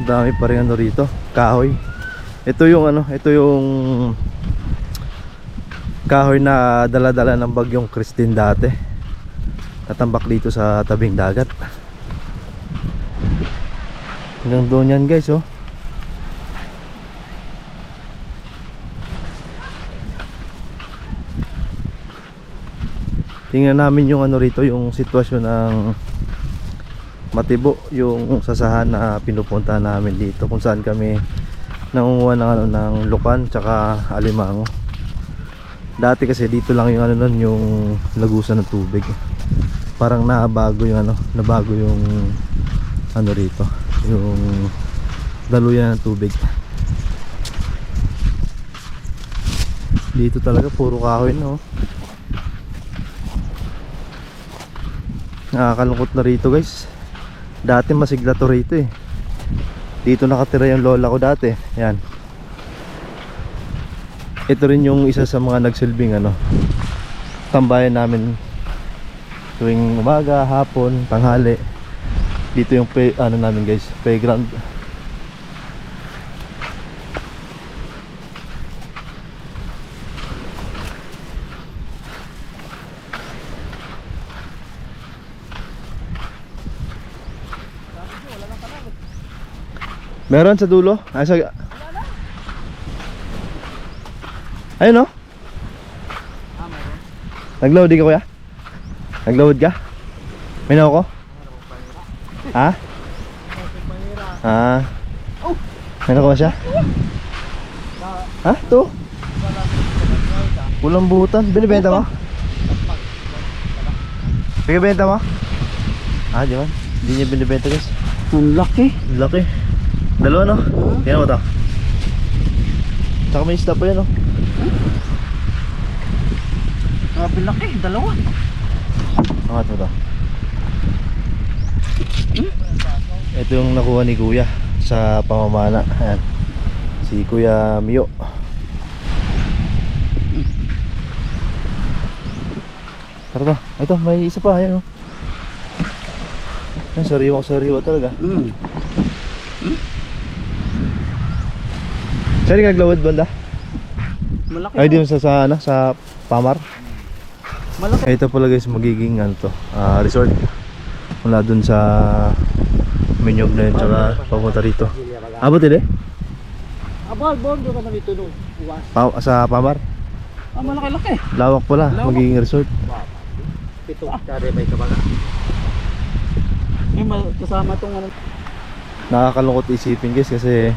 Dami pa rin ano rito, kahoy. Ito yung ano, ito yung kahoy na dala-dala ng bagyong Christine dati. Natambak dito sa tabing dagat. Hanggang doon yan guys, oh. Tingnan namin yung ano rito, yung sitwasyon ng Matibo, yung sasahan na pinupunta namin dito, kung saan kami nangunguha ng ano, ng lukan tsaka alimango. Dati kasi dito lang yung ano nun, yung lagusan ng tubig. Parang nabago yung ano, nabago yung ano rito, yung daluyan ng tubig. Dito talaga puro kahoy, no. Nakakalungkot na rito guys. Dati masigla to rito eh. Dito nakatira yung lola ko dati. Yan. Ito rin yung isa sa mga nagsilbing ano, tambayan namin tuwing umaga, hapon, tanghali. Dito yung ano namin guys, playground. Meron sa dulo? Ay, sa... Ayun, no? Nagload ka kuya? Nagload ka? May na ako? Ha? Ah. May na ko siya? Ha? Ito? Pulang buhutan. Binibenta mo? Binibenta mo? Ah, di ba? Hindi niya binibenta guys. Ang laki. Laki. Dalawa no? Tingnan mo to. Tsaka may isda pa yan no? Grabe laki, dalawa. Angat mo to. Ito yung nakuha ni kuya sa pamamana. Ayan. Si Kuya Mio. Tara to. Ito may isa pa. Ayan o. Ayan, sariwa talaga. Saan yung naglawad banda? Malaki. Ay, dito sa ano, sa Pamar. Malaki. Ito pala guys, magiging ano to, resort. Mula dun sa Minyog na yun, tsaka papunta rito. Abot hindi? Abal, doon ka na dito no. Sa Pamar. Ah, malaki-laki. Lawak pala, Lawak. magiging resort. Pito, kare may kabaga. Kasama tong ano. Nakakalungkot isipin guys kasi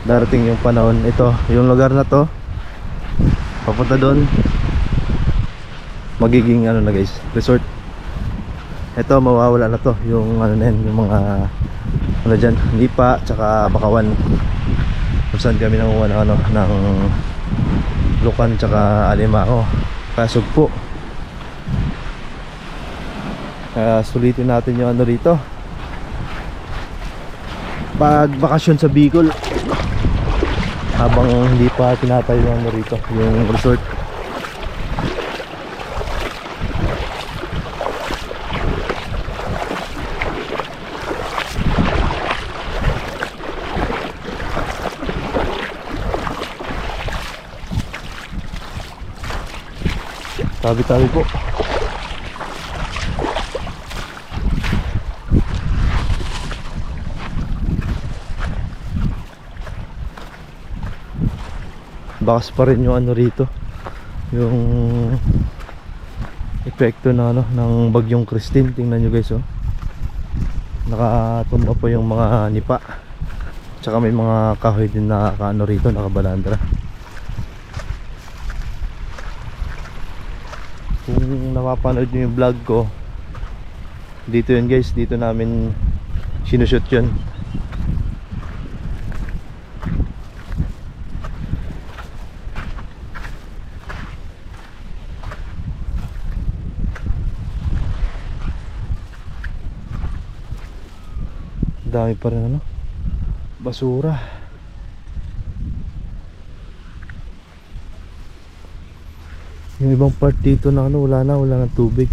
darating yung panahon. Ito, yung lugar na to, papunta doon, magiging ano na guys, resort. Ito mawawala na to, yung ano na yun, yung mga ano dyan, Lipa tsaka Bakawan, kung saan kami nanguha ng ano, ng lukan tsaka alimango, kasugpo. Kaya sulitin natin yung ano rito pag bakasyon sa Bicol, habang hindi pa tinatayo yung ano rito, yung resort. Tabi-tabi po. Bakas pa rin yung ano rito, yung epekto na ano ng bagyong Christine. Tingnan nyo guys, oh, nakatumba pa yung mga nipa, tsaka may mga kahoy din na ano rito, nakabalandra. Kung napapanood nyo yung vlog ko, dito yun guys, dito namin sinushoot yun. Dami pa rin ano, basura. Yung ibang part dito na ano, wala na tubig.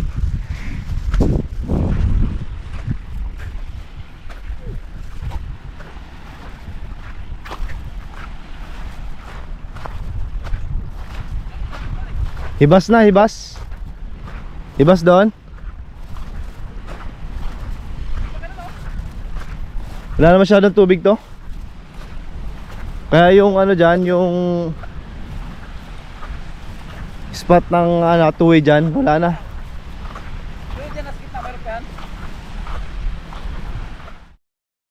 Hibas na, hibas. Hibas doon. Wala na masyadong tubig to. Kaya yung ano dyan, yung spot ng tuwi dyan, wala na.